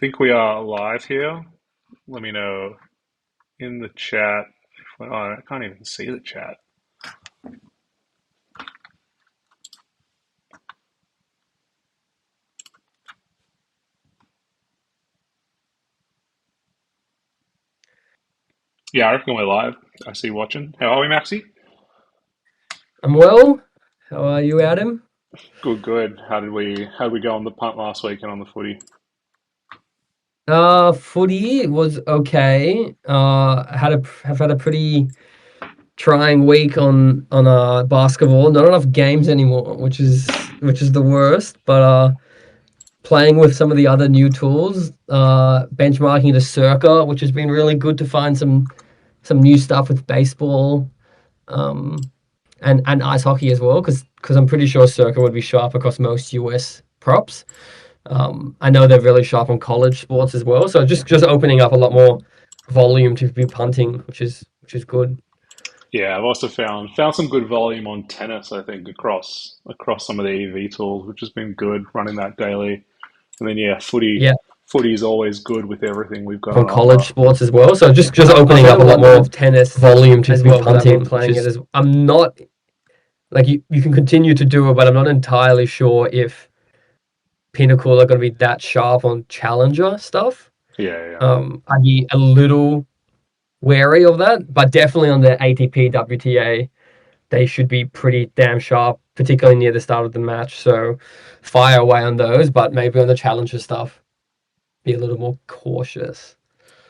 Think we are live here. Let me know in the chat. Oh, I can't even see the chat. Yeah, I reckon we're live. I see you watching. How are we, Maxi? I'm well. How are you, Adam? Good, good. How did we go on the punt last week and on the footy? Footy was okay. Have had a pretty trying week on basketball. Not enough games anymore, which is the worst. But playing with some of the other new tools, benchmarking the Circa, which has been really good to find some new stuff with baseball, um, and ice hockey as well. Because I'm pretty sure Circa would be sharp across most US props. I know they're really sharp on college sports as well, so just opening up a lot more volume to be punting, which is good. Yeah, I've also found some good volume on tennis. I think across some of the EV tools, which has been good running that daily. And then yeah, footy Yeah, footy is always good with everything we've got on on college offer. sports as well. So just Yeah. opening So up a lot more with tennis volume to be punting, which is I'm not like you can continue to do it, but I'm not entirely sure if Pinnacle are going to be that sharp on challenger stuff. yeah, yeah. I'd be a little wary of that, but definitely on the ATP WTA they should be pretty damn sharp, particularly near the start of the match. So fire away on those, but maybe on the challenger stuff, be a little more cautious.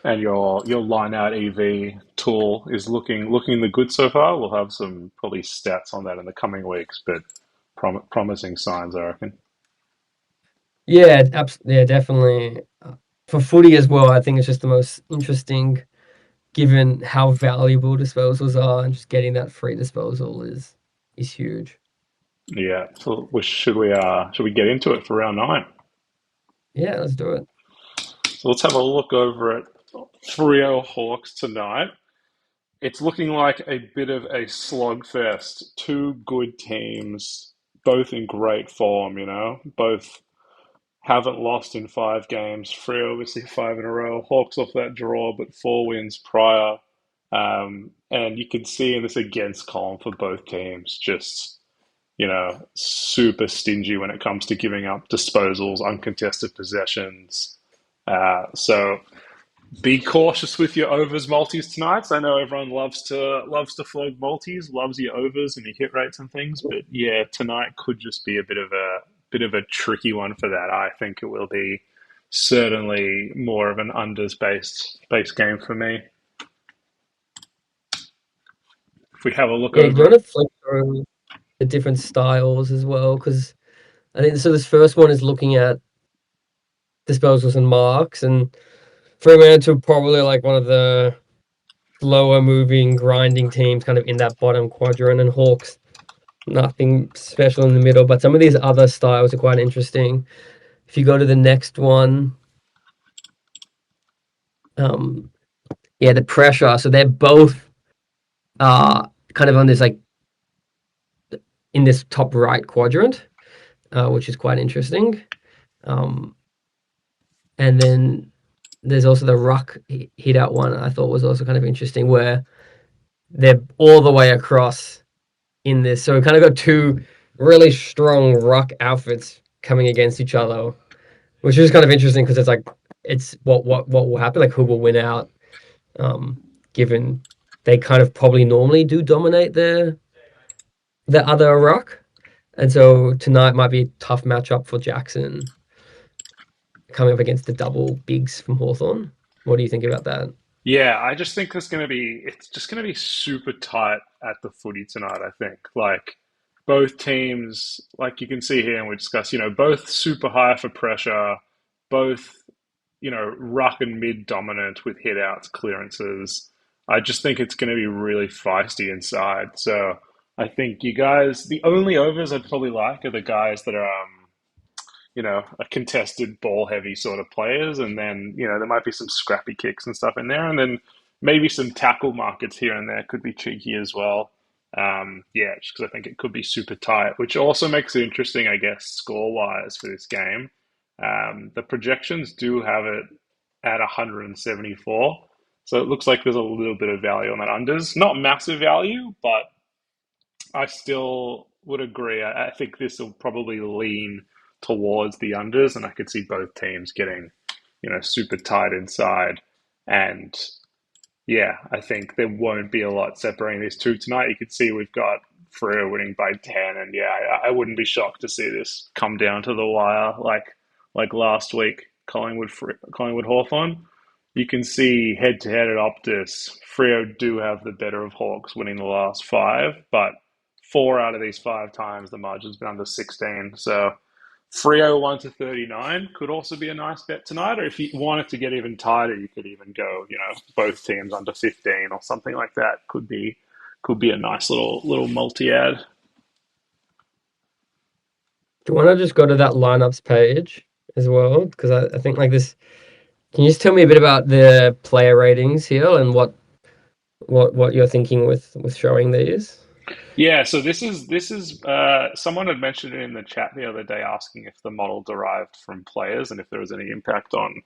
And your line out EV tool is looking the good so far. We'll have some probably stats on that in the coming weeks, but promising signs, I reckon. Yeah, yeah, definitely. For footy as well, I think it's just the most interesting, given how valuable disposals are, and just getting that free disposal is huge. Yeah. So should we get into it for round nine? Yeah, let's do it. So let's have a look over at 3-0 Hawks tonight. It's looking like a bit of a slugfest. Two good teams, both in great form. Both haven't lost in 5 games. Free obviously 5 in a row. Hawks off that draw, but 4 wins prior. And you can see in this against column for both teams, just super stingy when it comes to giving up disposals, uncontested possessions. So be cautious with your overs multis tonight. I know everyone loves to flog multis, loves your overs and your hit rates and things, but yeah, tonight could just be a bit of a tricky one for that. I think it will be certainly more of an unders based game for me. If we have a look Yeah, do you over want it, to flick through the different styles as well? Because I think so. This first one is looking at disposals and marks, and Fremantle probably like one of the slower moving, grinding teams, kind of in that bottom quadrant, and Hawks nothing special in the middle. But some of these other styles are quite interesting. If you go to the next one, um, yeah, the pressure. So they're both kind of on this like in this top right quadrant, which is quite interesting. Um, and then there's also the ruck hit out one. I thought was also kind of interesting, where they're all the way across in this. So we kind of got two really strong ruck outfits coming against each other, which is kind of interesting because it's like it's what will happen, like who will win out, um, given they kind of probably normally do dominate the other ruck. And so tonight might be a tough matchup for Jackson coming up against the double bigs from Hawthorn. What do you think about that? yeah, I just think it's just gonna be super tight at the footy tonight, I think. Like both teams, like you can see here and we discuss, both super high for pressure, both, ruck and mid dominant with hit outs, clearances. I just think it's gonna be really feisty inside. So I think you guys the only overs I'd probably like are the guys that are a contested ball heavy sort of players. And then, there might be some scrappy kicks and stuff in there. And then maybe some tackle markets here and there could be cheeky as well. Yeah, just because I think it could be super tight, which also makes it interesting, I guess, score wise for this game. The projections do have it at 174. So it looks like there's a little bit of value on that unders. Not massive value, but I still would agree. I think this will probably lean towards the unders, and I could see both teams getting, super tight inside. And yeah, I think there won't be a lot separating these two tonight. You could see we've got Freo winning by 10, and yeah, I wouldn't be shocked to see this come down to the wire like last week, Collingwood Hawthorn. You can see head to head at Optus, Freo do have the better of Hawks winning the last five, but four out of these five times the margin's been under 16. So Freo 1 to 39 could also be a nice bet tonight. Or if you wanted to get even tighter, you could even go, both teams under 15 or something like that. Could be a nice little multi ad. Do you want to just go to that lineups page as well? Because I think like this. Can you just tell me a bit about the player ratings here and what you're thinking with showing these? Yeah, so this is someone had mentioned it in the chat the other day asking if the model derived from players and if there was any impact on,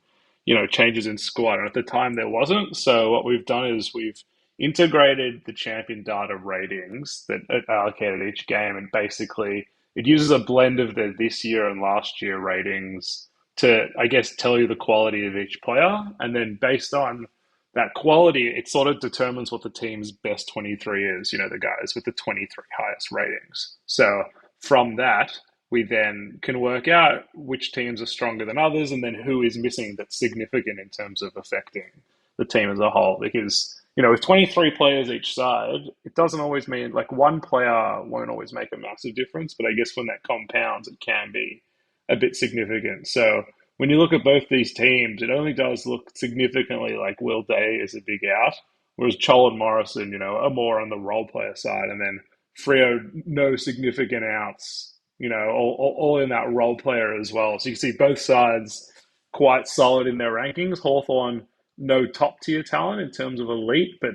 changes in squad. And at the time there wasn't. So what we've done is we've integrated the champion data ratings that are allocated each game, and basically it uses a blend of the this year and last year ratings to, I guess, tell you the quality of each player, and then based on that quality, it sort of determines what the team's best 23 is, the guys with the 23 highest ratings. So from that, we then can work out which teams are stronger than others and then who is missing that's significant in terms of affecting the team as a whole. Because, with 23 players each side, it doesn't always mean like one player won't always make a massive difference, but I guess when that compounds, it can be a bit significant. So when you look at both these teams, it only does look significantly like Will Day is a big out, whereas Chol and Morrison, are more on the role player side, and then Freo no significant outs, all in that role player as well. So you can see both sides quite solid in their rankings. Hawthorn, no top tier talent in terms of elite, but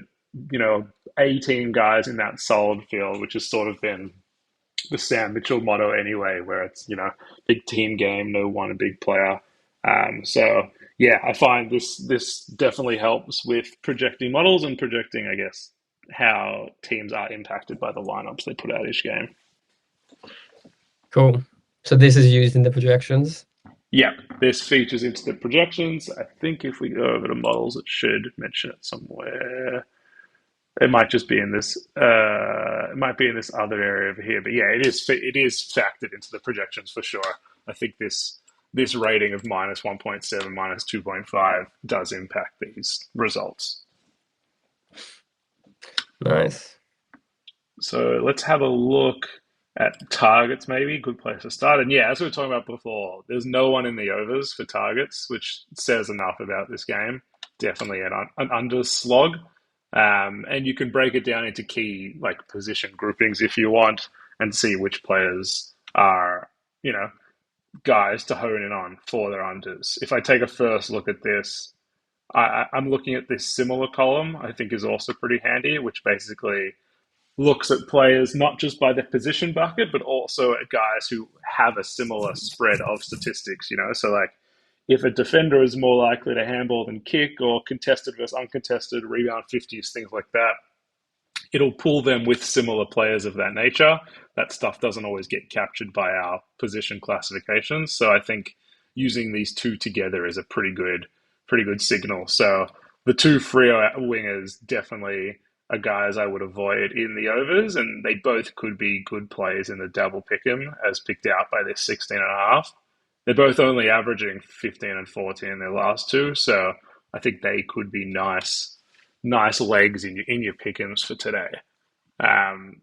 18 guys in that solid field, which has sort of been the Sam Mitchell motto anyway, where it's big team game, no one a big player. So yeah, I find this definitely helps with projecting models and projecting, I guess, how teams are impacted by the lineups they put out each game. Cool. So this is used in the projections. Yeah, this features into the projections. I think if we go over to models, it should mention it somewhere. It might just be in this. It might be in this other area over here. But yeah, it is factored into the projections for sure. I think this rating of -1.7, -2.5 does impact these results. Nice. So let's have a look at targets, maybe. Good place to start. And yeah, as we were talking about before, there's no one in the overs for targets, which says enough about this game. Definitely an under slog. And you can break it down into key like position groupings if you want and see which players are, guys to hone in on for their unders. If I take a first look at this, I'm looking at this similar column, I think is also pretty handy, which basically looks at players not just by their position bucket, but also at guys who have a similar spread of statistics. So, like, if a defender is more likely to handball than kick, or contested versus uncontested, rebound 50s, things like that, it'll pull them with similar players of that nature. That stuff doesn't always get captured by our position classifications. So I think using these two together is a pretty good signal. So the two Freo wingers definitely are guys I would avoid in the overs, and they both could be good plays in the double pick'em as picked out by this 16.5. They're both only averaging 15 and 14 in their last two, so I think they could be nice legs in your pick'ems for today. Um,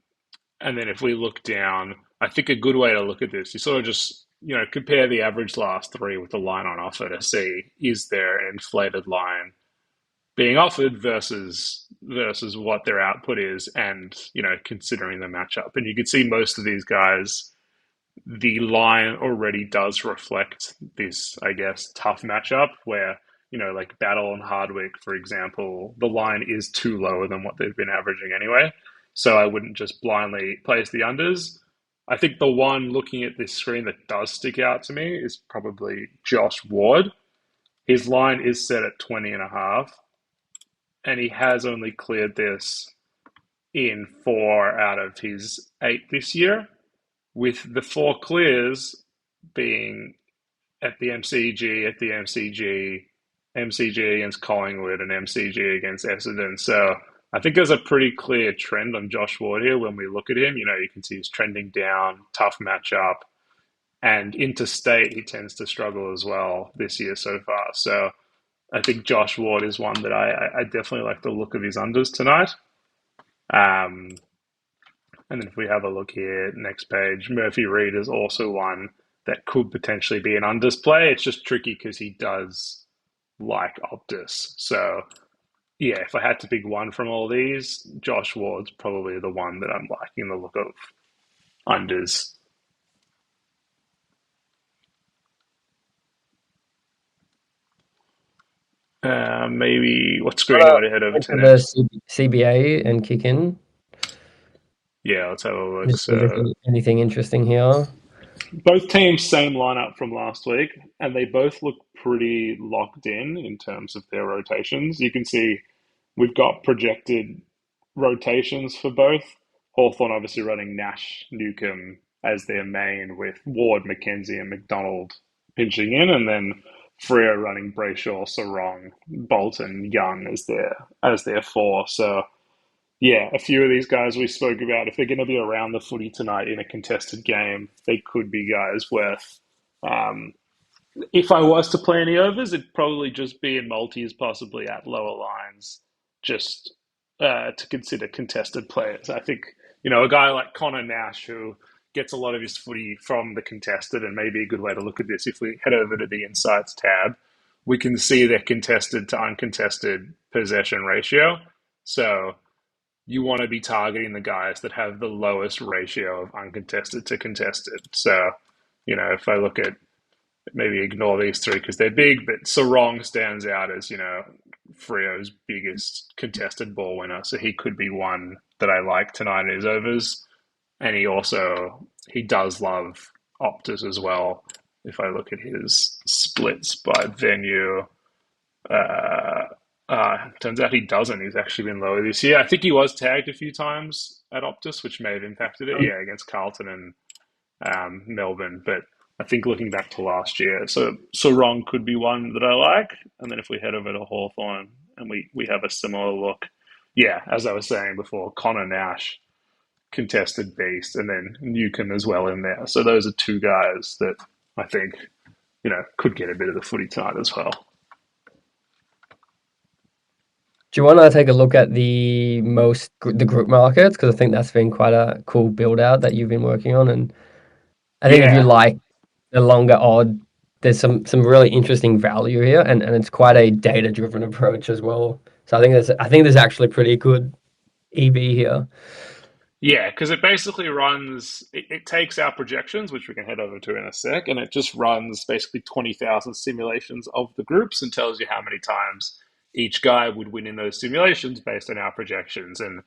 and then if we look down, I think a good way to look at this, you sort of just compare the average last three with the line on offer to see, is there an inflated line being offered versus what their output is, and considering the matchup. And you can see most of these guys, the line already does reflect this, I guess, tough matchup where, like Battle and Hardwick, for example, the line is too lower than what they've been averaging anyway. So I wouldn't just blindly place the unders. I think the one looking at this screen that does stick out to me is probably Josh Ward. His line is set at 20 and a half, and he has only cleared this in 4 out of his 8 this year, with the 4 clears being at the MCG, MCG against Collingwood, and MCG against Essendon. So I think there's a pretty clear trend on Josh Ward here when we look at him. You can see he's trending down, tough matchup, and interstate he tends to struggle as well this year so far. So I think Josh Ward is one that I definitely like the look of his unders tonight. Um, and then if we have a look here, next page, Murphy Reed is also one that could potentially be an unders play. It's just tricky because he does like Optus. So yeah, if I had to pick one from all these, Josh Ward's probably the one that I'm liking the look of unders. Maybe what screen do you want to head over to Into the next? CBA and kick in. Yeah, let's have a look. Just see if there's So anything interesting here. both teams same lineup from last week, and they both look pretty locked in terms of their rotations. You can see we've got projected rotations for both. Hawthorn obviously running Nash, Newcomb as their main, with Ward, McKenzie, and McDonald pinching in, and then Freo running Brayshaw, Sarong, Bolton, Young as their four. So yeah, a few of these guys we spoke about, if they're going to be around the footy tonight in a contested game, they could be guys worth. Um, if I was to play any overs, it'd probably just be in multis, possibly at lower lines, just to consider contested players. I think, a guy like Connor Nash, who gets a lot of his footy from the contested, and maybe a good way to look at this, if we head over to the Insights tab, we can see their contested to uncontested possession ratio. So you want to be targeting the guys that have the lowest ratio of uncontested to contested. So, if I look at, maybe ignore these three because they're big, but Sarong stands out as, Freo's biggest contested ball winner. So he could be one that I like tonight in his overs. And he does love Optus as well. If I look at his splits by venue, uh, turns out he doesn't. He's actually been lower this year. I think he was tagged a few times at Optus, which may have impacted it. Yeah, against Carlton and Melbourne. But I think looking back to last year, so Sarong could be one that I like. And then if we head over to Hawthorn and we have a similar look, yeah, as I was saying before, Connor Nash, contested beast, and then Newcomb as well in there. So those are two guys that I think, could get a bit of the footy tonight as well. Do you want to take a look at the group markets? Because I think that's been quite a cool build out that you've been working on. And I think if you Yeah, like the longer odd, there's some really interesting value here, and it's quite a data driven approach as well. So I think there's actually pretty good EV here. yeah, because it basically runs, it takes our projections, which we can head over to in a sec, and it just runs basically 20,000 simulations of the groups and tells you how many times each guy would win in those simulations based on our projections. And,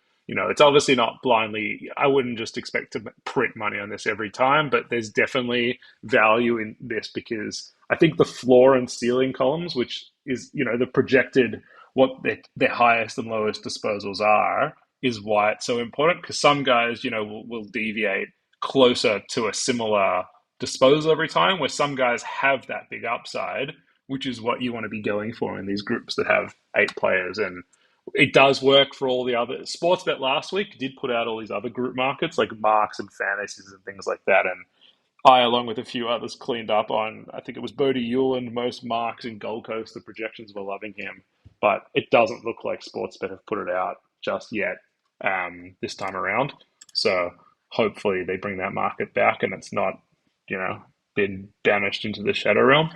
it's obviously not blindly, I wouldn't just expect to print money on this every time, but there's definitely value in this because I think the floor and ceiling columns, which is, the projected, what their highest and lowest disposals are, is why it's so important because some guys, will deviate closer to a similar disposal every time, where some guys have that big upside, which is what you want to be going for in these groups that have 8 players. And it does work for all the other Sportsbet last week did put out all these other group markets like marks and fantasies and things like that. And I, along with a few others, cleaned up on, I think it was Bodie Hewland, most marks in Gold Coast. The projections were loving him, but it doesn't look like Sportsbet have put it out just yet this time around. So hopefully they bring that market back and it's not, been banished into the shadow realm.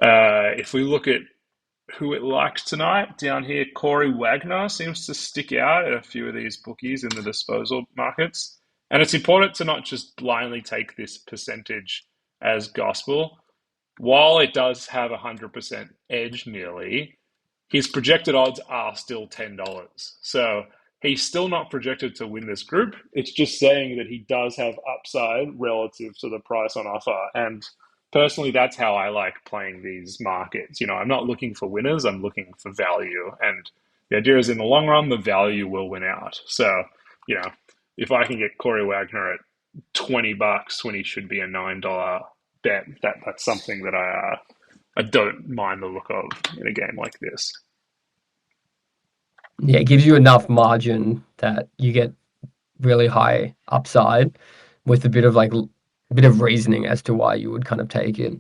If we look at who it likes tonight, down here, Corey Wagner seems to stick out at a few of these bookies in the disposal markets. And it's important to not just blindly take this percentage as gospel. While it does have 100% edge nearly, his projected odds are still $10. So He's still not projected to win this group. It's just saying that he does have upside relative to the price on offer. And personally, that's how I like playing these markets. I'm not looking for winners, I'm looking for value. And the idea is in the long run, the value will win out. So, you know, if I can get Corey Wagner at $20 when he should be a $9 bet, that's something that I don't mind the look of in a game like this. Yeah, it gives you enough margin that you get really high upside with a bit of a bit of reasoning as to why you would kind of take it.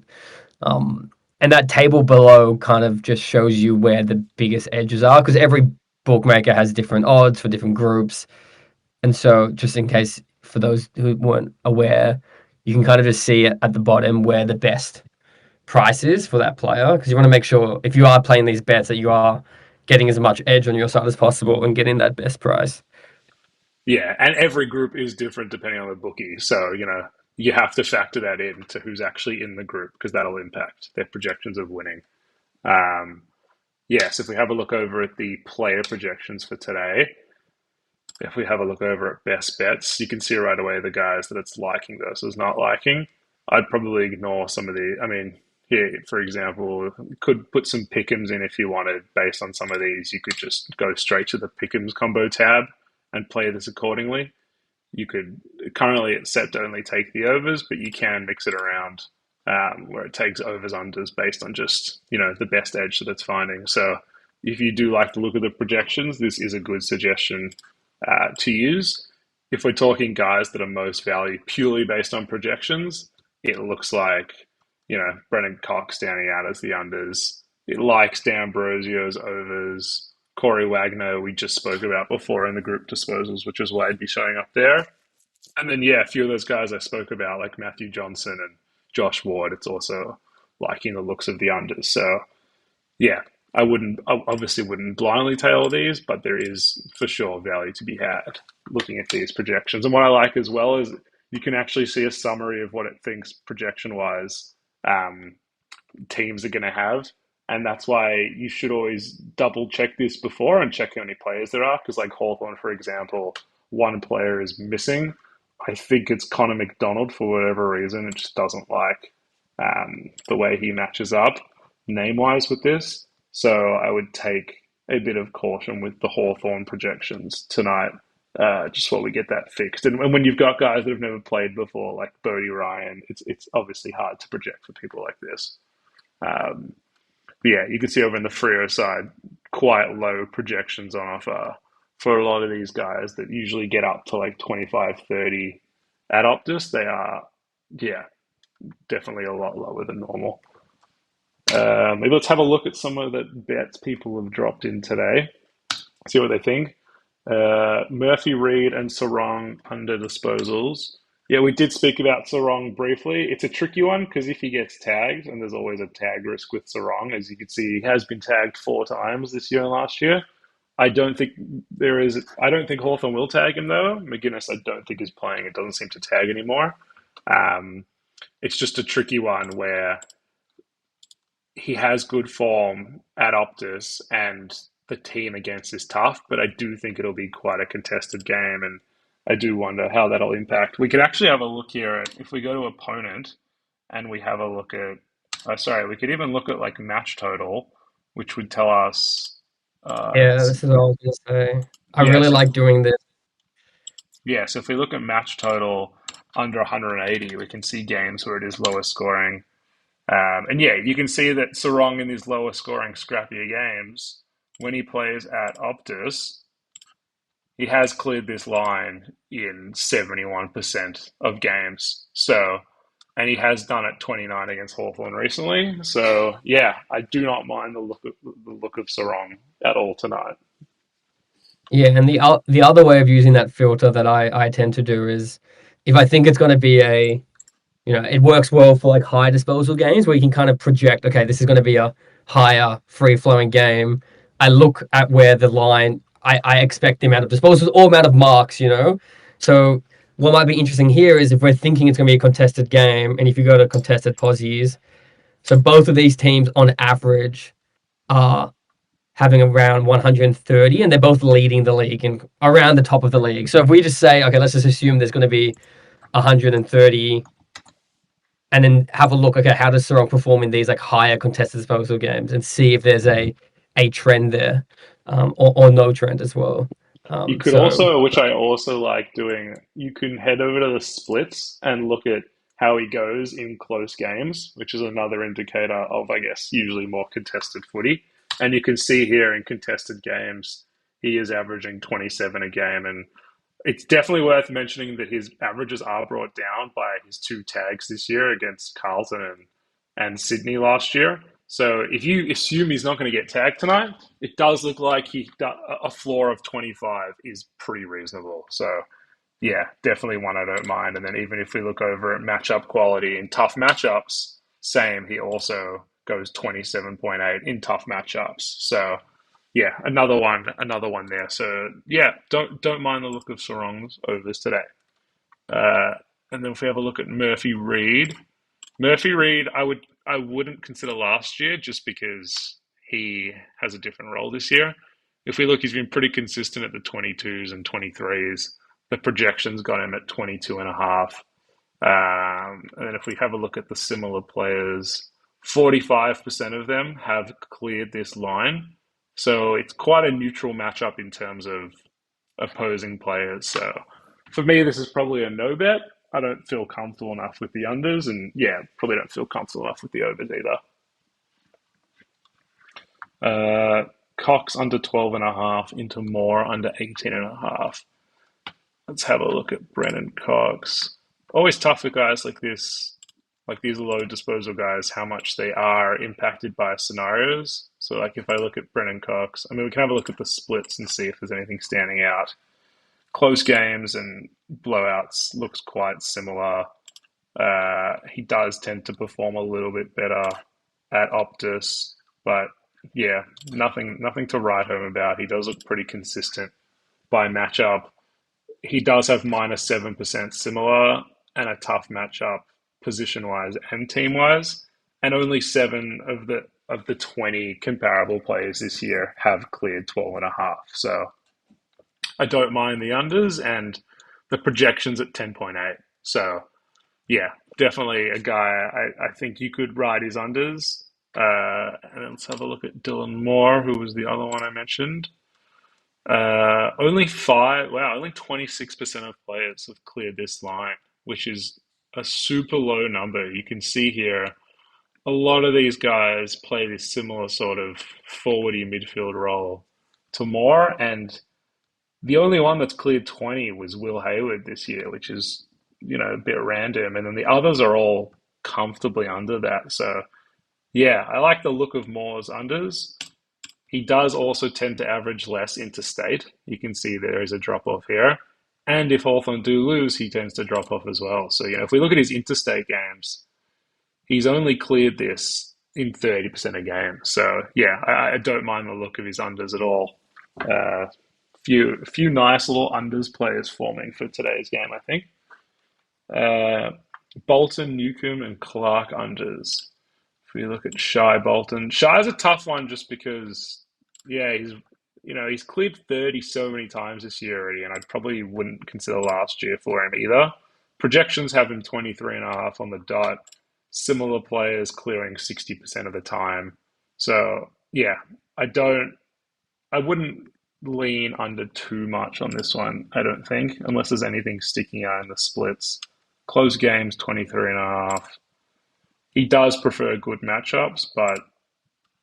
Um, and that table below kind of just shows you where the biggest edges are because every bookmaker has different odds for different groups. And so, just in case for those who weren't aware, you can kind of just see at the bottom where the best price is for that player because you want to make sure if you are playing these bets that you are getting as much edge on your side as possible and getting that best price. Yeah, and every group is different depending on the bookie. So, you have to factor that in to who's actually in the group because that'll impact their projections of winning. Um, yes, if we have a look over at the player projections for today, if we have a look over at best bets, you can see right away the guys that it's liking versus not liking. I'd probably ignore some of the. I mean, here, for example, you could put some pick'ems in if you wanted. Based on some of these, you could just go straight to the pick'ems combo tab and play this accordingly. You could currently it's set to only take the overs, but you can mix it around where it takes overs unders based on just the best edge that it's finding. So if you do like the look of the projections, this is a good suggestion to use. If we're talking guys that are most valued purely based on projections, it looks like Brennan Cox standing out as the unders. It likes D'Ambrosio's overs. Corey Wagner, we just spoke about before in the group disposals, which is why he'd be showing up there. And then, yeah, a few of those guys I spoke about, like Matthew Johnson and Josh Ward, it's also liking the looks of the unders. So, yeah, I obviously wouldn't blindly tail these, but there is for sure value to be had looking at these projections. And what I like as well is you can actually see a summary of what it thinks projection wise teams are going to have. And that's why you should always double check this before and check how many players there are. Because, like Hawthorn, for example, one player is missing. I think it's Connor McDonald for whatever reason. It just doesn't like the way he matches up name wise with this. So I would take a bit of caution with the Hawthorn projections tonight, just while we get that fixed. And when you've got guys that have never played before, like Bodie Ryan, it's obviously hard to project for people like this. Um, but yeah, you can see over in the Freo side, quite low projections on offer for a lot of these guys that usually get up to like 25, 30 at Optus. They are, yeah, definitely a lot lower than normal. Maybe let's have a look at some of the bets people have dropped in today, see what they think. Murphy, Reed, and Sarong under disposals. Yeah, we did speak about Sarong briefly. It's a tricky one because if he gets tagged, and there's always a tag risk with Sarong, as you can see, he has been tagged 4 times this year and last year. I don't think there is. I don't think Hawthorn will tag him though. McGuinness, I don't think is playing. It doesn't seem to tag anymore. Um, it's just a tricky one where he has good form at Optus, and the team against is tough. But I do think it'll be quite a contested game, and I do wonder how that'll impact. We could actually have a look here at if we go to opponent, and we have a look at. Sorry, we could even look at like match total, which would tell us. Yeah, Let's this is what I was gonna say. I yeah, really so like doing this. yeah, so if we look at match total under 180, we can see games where it is lower scoring. And yeah, you can see that Sarong in these lower scoring, scrappier games, when he plays at Optus, he has cleared this line in 71% of games. So, and he has done it 29 against Hawthorn recently. So, yeah, I do not mind the look of Sarong at all tonight. Yeah, and the other way of using that filter that I tend to do is if I think it's going to be it works well for like high disposal games where you can kind of project, okay, this is going to be a higher free flowing game. I look at where the line, I expect the amount of disposals or amount of marks. So what might be interesting here is if we're thinking it's going to be a contested game, and if you go to contested posies, so both of these teams on average are having around 130, and they're both leading the league and around the top of the league. So if we just say, okay, let's just assume there's going to be 130, and then have a look, okay, how does Sarong perform in these like higher contested disposal games, and see if there's a trend there, or no trend as well. You could So also, which I also like doing, you can head over to the splits and look at how he goes in close games, which is another indicator of, I guess, usually more contested footy. And you can see here in contested games, he is averaging 27 a game. And it's definitely worth mentioning that his averages are brought down by his two tags this year against Carlton and Sydney last year. So if you assume he's not going to get tagged tonight, it does look like a floor of 25 is pretty reasonable. So yeah, definitely one I don't mind. And then even if we look over at matchup quality in tough matchups, same. He also goes 27.8 in tough matchups. So yeah, another one there. So yeah, don't mind the look of Sarong's overs today. Uh, and then if we have a look at Murphy Reed, I wouldn't consider last year just because he has a different role this year. If we look, he's been pretty consistent at the 22s and 23s. The projections got him at 22 and a half. And then if we have a look at the similar players, 45% of them have cleared this line. So it's quite a neutral matchup in terms of opposing players. So for me, this is probably a no bet. I don't feel comfortable enough with the unders, and yeah, probably don't feel comfortable enough with the overs either. Cox under 12 and a half into Moore under 18 and a half. Let's have a look at Brennan Cox. Always tough with guys like this, like these low disposal guys, how much they are impacted by scenarios. So, like if I look at Brennan Cox, I mean, we can have a look at the splits and see if there's anything standing out. Close games and blowouts looks quite similar. He does tend to perform a little bit better at Optus, but yeah, nothing to write home about. He does look pretty consistent by matchup. He does have -7% similar and a tough matchup position wise and team wise, and only seven of the 20 comparable players this year have cleared 12 and a half. So I don't mind the unders and the projections at 10.8. So yeah, definitely a guy I think you could ride his unders. And then let's have a look at Dylan Moore, who was the other one I mentioned. Only 26% of players have cleared this line, which is a super low number. You can see here a lot of these guys play this similar sort of forwardy midfield role to Moore, and the only one that's cleared 20 was Will Hayward this year, which is, a bit random. And then the others are all comfortably under that. So, yeah, I like the look of Moore's unders. He does also tend to average less interstate. You can see there is a drop off here. And if Hawthorn do lose, he tends to drop off as well. So, if we look at his interstate games, he's only cleared this in 30% of games. So, yeah, I don't mind the look of his unders at all. Few nice little unders players forming for today's game, I think. Uh, Bolton, Newcomb, and Clark unders. If we look at Shy Bolton, Shy's a tough one just because, yeah, he's cleared 30 so many times this year already, and I probably wouldn't consider last year for him either. Projections have him 23 and a half on the dot. Similar players clearing 60% of the time. So yeah, I wouldn't lean under too much on this one, I don't think, unless there's anything sticking out in the splits. Close games, 23 and a half. He does prefer good matchups, but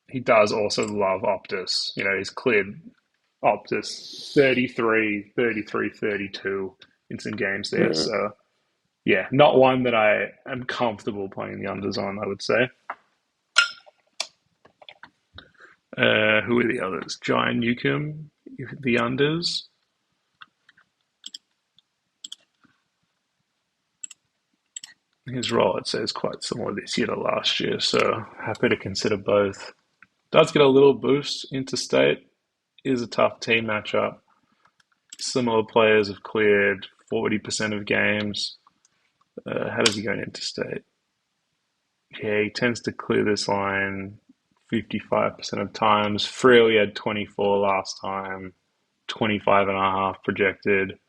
he does also love Optus. He's cleared Optus 33, 33, 32 in some games there. mm, So, yeah, not one that I am comfortable playing the unders on, I would say. Who are the others? Giant Newcomb, the unders. His role, it says, quite similar this year to last year, so happy to consider both. Does get a little boost interstate. Is a tough team matchup. Similar players have cleared 40% of games. How does he go in interstate? Yeah, he tends to clear this line 55% of times. Freo, we had 24 last time, 25.5 projected.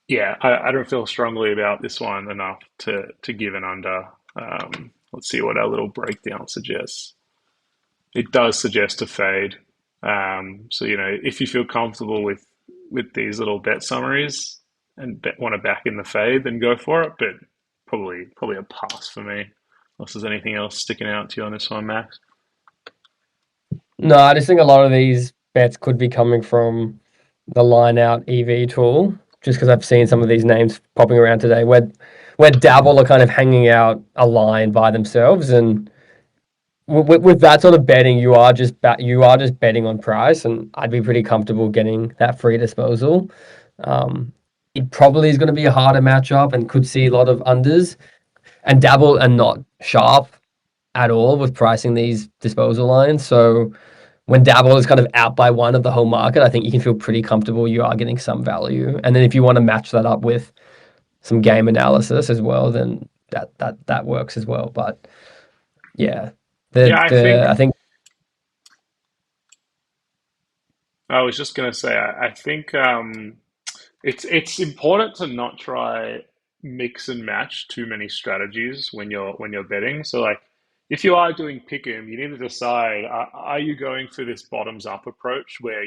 Yeah, I don't feel strongly about this one enough to give an under. Let's see what our little breakdown suggests. It does suggest a fade. So if you feel comfortable with these little bet summaries and want to back in the fade, then go for it. But probably a pass for me. Unless there's anything else sticking out to you on this one, Max. No, I just think a lot of these bets could be coming from the line out EV tool, just because I've seen some of these names popping around today where Dabble are kind of hanging out a line by themselves, and with that sort of betting, you are just betting on price, and I'd be pretty comfortable getting that free disposal. Um, it probably is going to be a harder matchup and could see a lot of unders. And Dabble are not sharp at all with pricing these disposal lines. So when Dabble is kind of out by one of the whole market, I think you can feel pretty comfortable you are getting some value. And then if you want to match that up with some game analysis as well, then that works as well. But yeah, Yeah, I I think think I was just gonna say I think it's important to not try mix and match too many strategies when you're betting. So like if you are doing pick'em, you need to decide are you going for this bottoms up approach where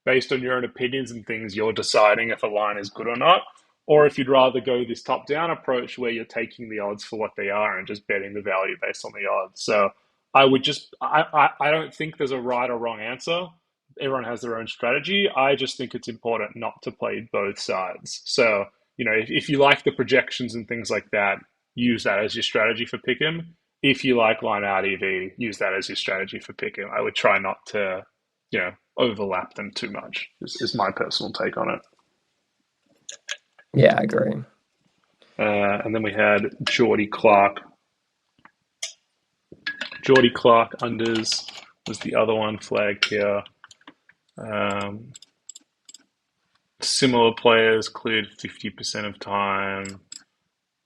based on your own opinions and things you're deciding if a line is good or not, or if you'd rather go this top down approach where you're taking the odds for what they are and just betting the value based on the odds. So I don't think there's a right or wrong answer. Everyone has their own strategy. I just think it's important not to play both sides. So, if you like the projections and things like that, use that as your strategy for pick'em. If you like line out EV, use that as your strategy for pick'em. I would try not to, overlap them too much. Is my personal take on it. yeah, I agree. And then we had Geordie Clark unders was the other one flagged here. Um, Similar players cleared 50% of time.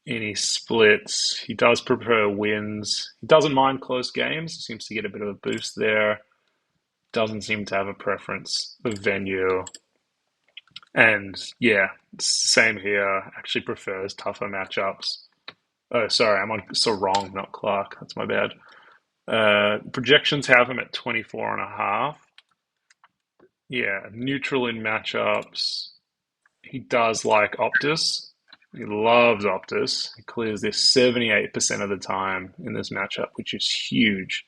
Any splits. He does prefer wins. He doesn't mind close games. He seems to get a bit of a boost there. Doesn't seem to have a preference of venue. And yeah, same here. Actually prefers tougher matchups. Oh, sorry, I'm on so wrong, not Clark. That's my bad. Projections have him at 24.5. Yeah, neutral in matchups. He does like Optus. He loves Optus. He clears this 78% of the time in this matchup, which is huge.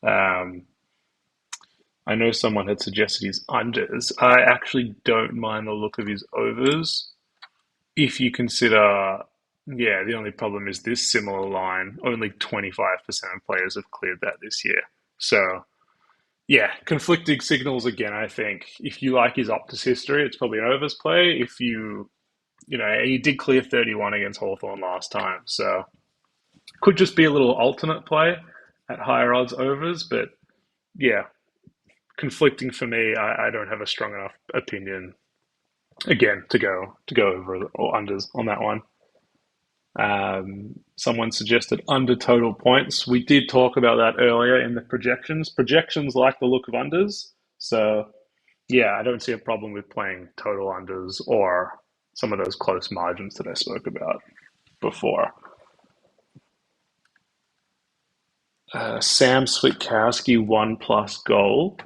Um, I know someone had suggested his unders. I actually don't mind the look of his overs if you consider, yeah, the only problem is this similar line. Only 25% of players have cleared that this year. So, yeah, conflicting signals again, I think. If you like his Optus history, it's probably an overs play. If he did clear 31 against Hawthorn last time. So could just be a little alternate play at higher odds overs. But yeah, conflicting for me. I don't have a strong enough opinion again to go over or unders on that one. Someone suggested under total points. We did talk about that earlier in the projections. Projections like the look of unders. So yeah, I don't see a problem with playing total unders or some of those close margins that I spoke about before. Sam Switkowski, 1+ goal.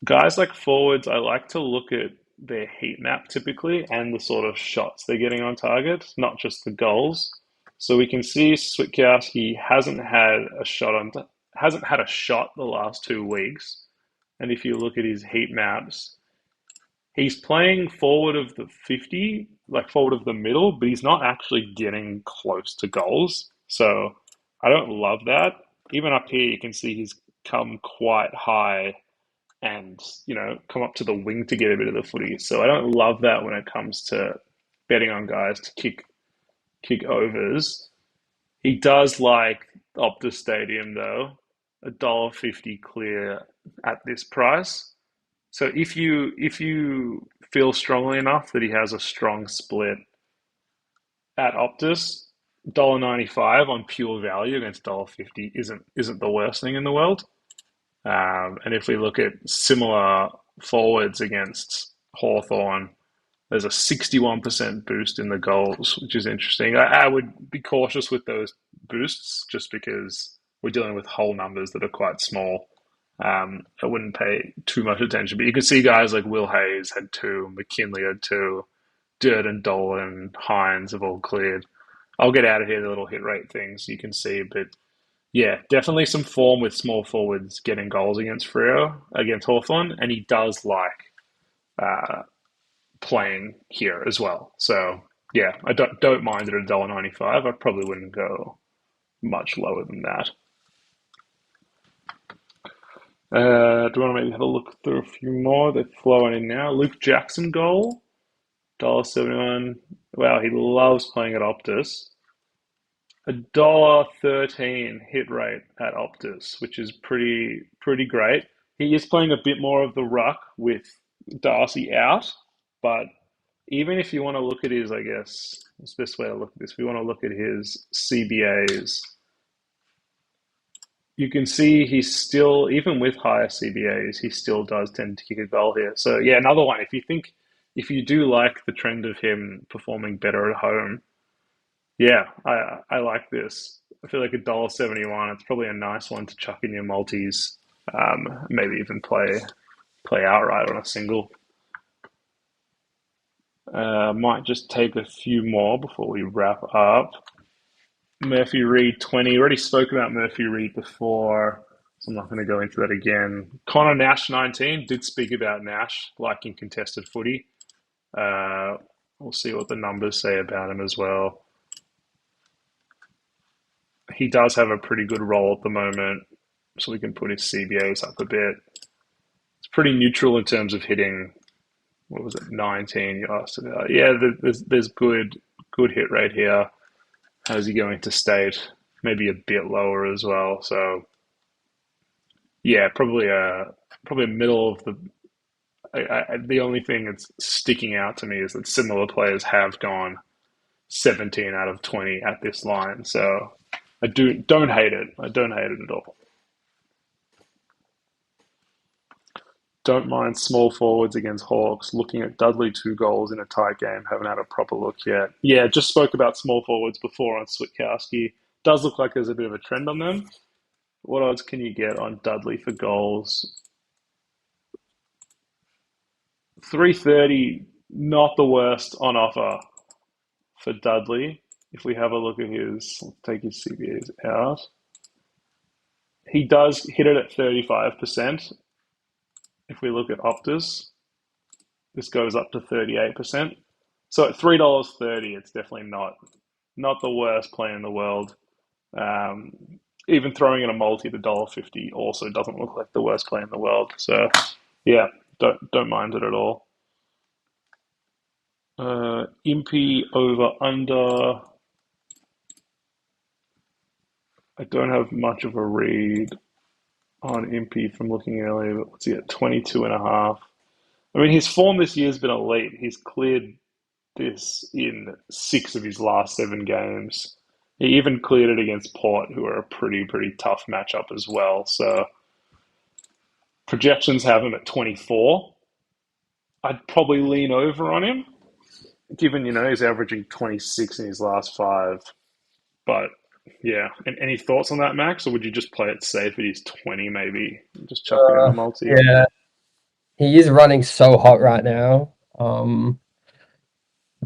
Guys like forwards, I like to look at their heat map typically and the sort of shots they're getting on target, not just the goals. So we can see Switkowski hasn't had a shot the last 2 weeks. And if you look at his heat maps, he's playing forward of the 50, like forward of the middle, but he's not actually getting close to goals. So I don't love that. Even up here, you can see he's come quite high and, come up to the wing to get a bit of the footy. So I don't love that when it comes to betting on guys to kick overs. He does like Optus Stadium though, $1.50 clear at this price. So if you feel strongly enough that he has a strong split at Optus, $1.95 on pure value against $1.50 isn't the worst thing in the world. And if we look at similar forwards against Hawthorn, there's a 61% boost in the goals, which is interesting. I would be cautious with those boosts just because we're dealing with whole numbers that are quite small. I wouldn't pay too much attention, but you can see guys like Will Hayes had two, McKinley had two, Durden, Dolan, Hines have all cleared. I'll get out of here the little hit rate things you can see, but yeah, definitely some form with small forwards getting goals against Freo, against Hawthorn, and he does like uh, playing here as well. So yeah, I don't mind it at $1.95. I probably wouldn't go much lower than that. Do you want to maybe have a look through a few more? They're flowing in now. Luke Jackson goal, $1.71. Wow, he loves playing at Optus. $1.13 hit rate at Optus, which is pretty great. He is playing a bit more of the ruck with Darcy out, but even if you want to look at his, I guess, what's the best way to look at this? If you want to look at his CBAs, you can see he's still, even with higher CBAs, he still does tend to kick a goal here. So yeah, another one. If you do like the trend of him performing better at home, yeah, I like this. I feel like $1.71. It's probably a nice one to chuck in your multis. Maybe even play outright on a single. Might just take a few more before we wrap up. Murphy Reed 20. We already spoke about Murphy Reed before, so I'm not going to go into that again. Connor Nash 19. Did speak about Nash liking contested footy. Uh, we'll see what the numbers say about him as well. He does have a pretty good role at the moment, so we can put his CBAs up a bit. It's pretty neutral in terms of hitting. What was it? 19. You asked about. Yeah, there's good hit rate here. How's he going to state? Maybe a bit lower as well. So yeah, probably a middle of the. The only thing that's sticking out to me is that similar players have gone 17 out of 20 at this line. So I don't hate it. I don't hate it at all. Don't mind small forwards against Hawks. Looking at Dudley, 2 goals in a tight game. Haven't had a proper look yet. Yeah, just spoke about small forwards before on Switkowski. Does look like there's a bit of a trend on them. What odds can you get on Dudley for goals? 330, not the worst on offer for Dudley. If we have a look at his, let's take his CBAs out. He does hit it at 35%. If we look at Optus, this goes up to 38%. So at $3.30, it's definitely not the worst play in the world. Um, Even throwing in a multi at $1.50 also doesn't look like the worst play in the world. So yeah, don't mind it at all. Impy over under. I don't have much of a read on Impy from looking earlier, but what's he at 22 and a half? I mean, his form this year has been elite. He's cleared this in 6 of his last 7 games. He even cleared it against Port, who are a pretty tough matchup as well. So projections have him at 24. I'd probably lean over on him, given he's averaging 26 in his last 5. But yeah, and any thoughts on that, Max, or would you just play it safe at his 20, maybe just chuck it in a multi? Yeah, he is running so hot right now.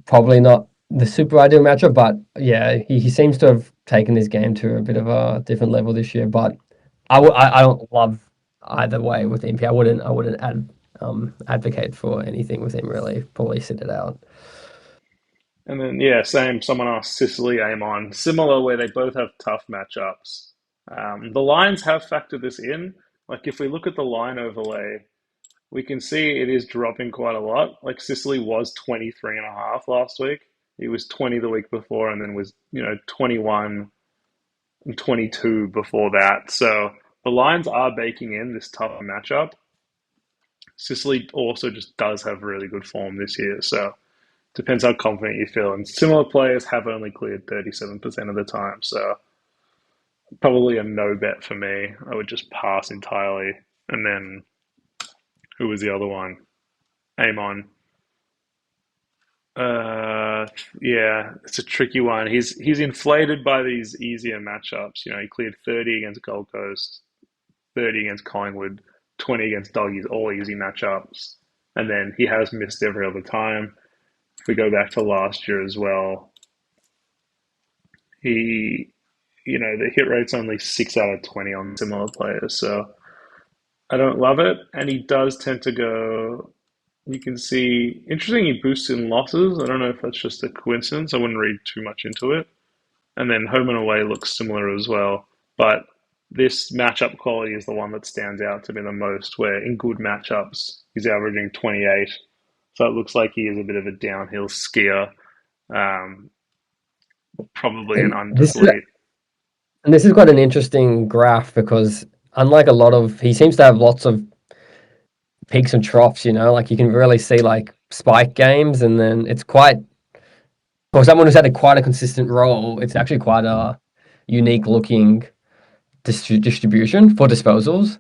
Probably not the super ideal matchup, but yeah, he seems to have taken his game to a bit of a different level this year. But I don't love either way with MP. I wouldn't advocate for anything with him really. Probably sit it out. And then yeah, same. Someone asked Sicily, Amon, similar where they both have tough matchups. The lines have factored this in. Like if we look at the line overlay, we can see it is dropping quite a lot. Like Sicily was 23 and a half last week. He was 20 the week before and then was, 21 and 22 before that. So the lines are baking in this tough matchup. Sicily also just does have really good form this year. So Depends how confident you feel. And similar players have only cleared 37% of the time. So probably a no bet for me. I would just pass entirely. And then who was the other one? Amon. Uh, yeah, it's a tricky one. He's inflated by these easier matchups. He cleared 30 against Gold Coast, 30 against Collingwood, 20 against Doggies, all easy matchups. And then he has missed every other time. If we go back to last year as well, he, the hit rate's only 6 out of 20 on similar players. So I don't love it. And he does tend to go, you can see, interesting, he boosts in losses. I don't know if that's just a coincidence. I wouldn't read too much into it. And then home and away looks similar as well. But this matchup quality is the one that stands out to me the most, where in good matchups, he's averaging 28. So it looks like he is a bit of a downhill skier, um, probably an And this is undersleep. and this is quite an interesting graph because unlike a lot of, he seems to have lots of peaks and troughs. Like you can really see like spike games, and then it's quite for someone who's had quite a consistent role. It's actually quite a unique looking distribution for disposals.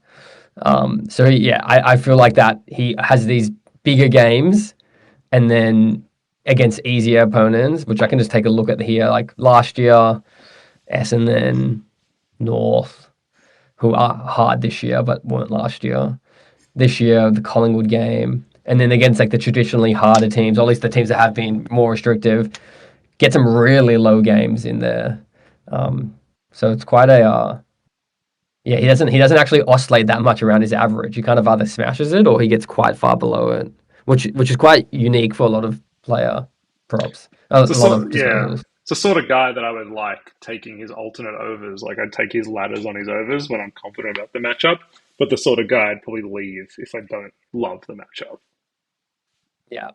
So yeah, I feel like that he has these bigger games and then against easier opponents, which I can just take a look at here. Like last year, Essendon, North, who are hard this year but weren't last year. This year, the Collingwood game, and then against like the traditionally harder teams, or at least the teams that have been more restrictive, get some really low games in there. Um, so it's quite a yeah. He doesn't actually oscillate that much around his average. He kind of either smashes it or he gets quite far below it, which is quite unique for a lot of player props, It's a a lot of sort, yeah, disposals. it's the sort of guy that I would like taking his alternate overs. Like I'd take his ladders on his overs when I'm confident about the matchup. But the sort of guy I'd probably leave if I don't love the matchup. Yeah.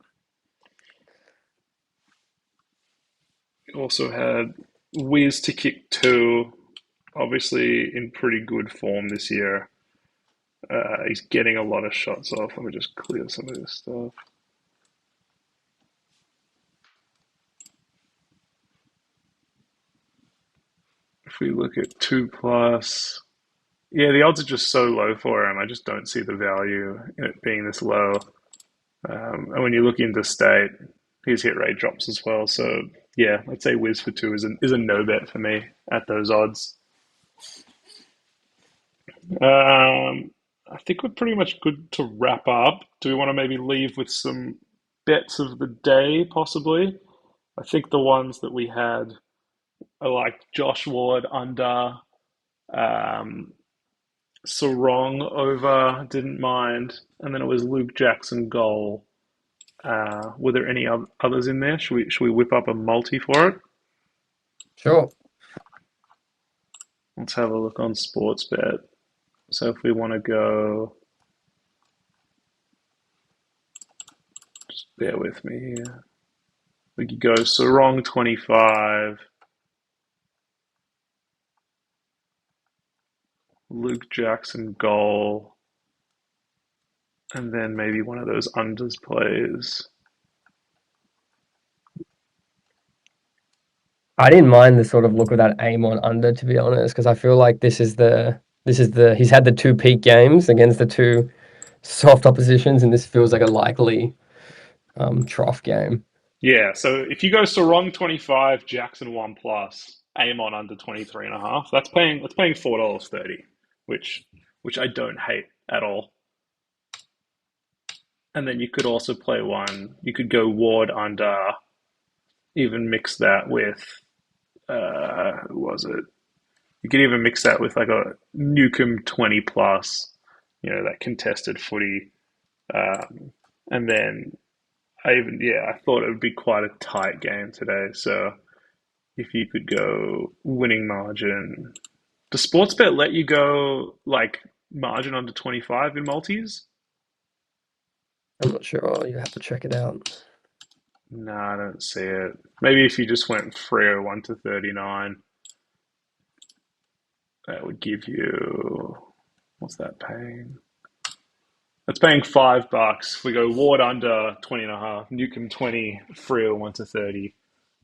Also had Wiz to kick two, obviously in pretty good form this year. He's getting a lot of shots off. Let me just clear some of this stuff. If we look at 2+, yeah, the odds are just so low for him. I just don't see the value in it being this low. And when you look into state, his hit rate drops as well. So yeah, I'd say Wiz for two is a no bet for me at those odds. I think we're pretty much good to wrap up. Do we want to maybe leave with some bets of the day, possibly? I think the ones that we had are like Josh Ward under, um, Sarong over, didn't mind, and then it was Luke Jackson goal. Were there any others in there? Should we whip up a multi for it? Sure. Let's have a look on Sportsbet. So if we want to go, just bear with me here. We could go Sarong 25, Luke Jackson goal, and then maybe one of those unders plays. I didn't mind the sort of look of that aim on under, to be honest, because I feel like this is the he's had the two peak games against the two soft oppositions, and this feels like a likely trough game. Yeah, so if you go Sarong 25, Jackson 1+, aim on under 23.5, that's paying $4.30, which I don't hate at all. And then you could also play one. You could go Ward under, even mix that with who was it? You could even mix that with like a Newcomb 20+, that contested footy. Um, and then I thought it would be quite a tight game today. So if you could go winning margin, does Sportsbet let you go like margin under 25 in multis? I'm not sure. You have to check it out. No, I don't see it. Maybe if you just went Freo 1 to 39, that would give you, what's that paying? It's paying $5. We go Ward under 20.5, Newcomb 20, Freo 1 to 30.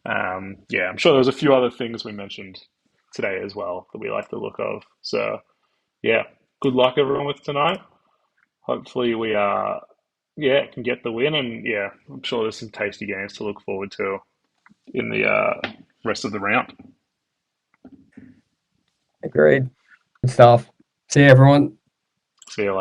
Yeah, I'm sure there's a few other things we mentioned today as well that we like the look of. So yeah, good luck everyone with tonight. Hopefully we yeah can get the win, and yeah, I'm sure there's some tasty games to look forward to in the rest of the round. Agreed. Good stuff. See you, everyone. See you later.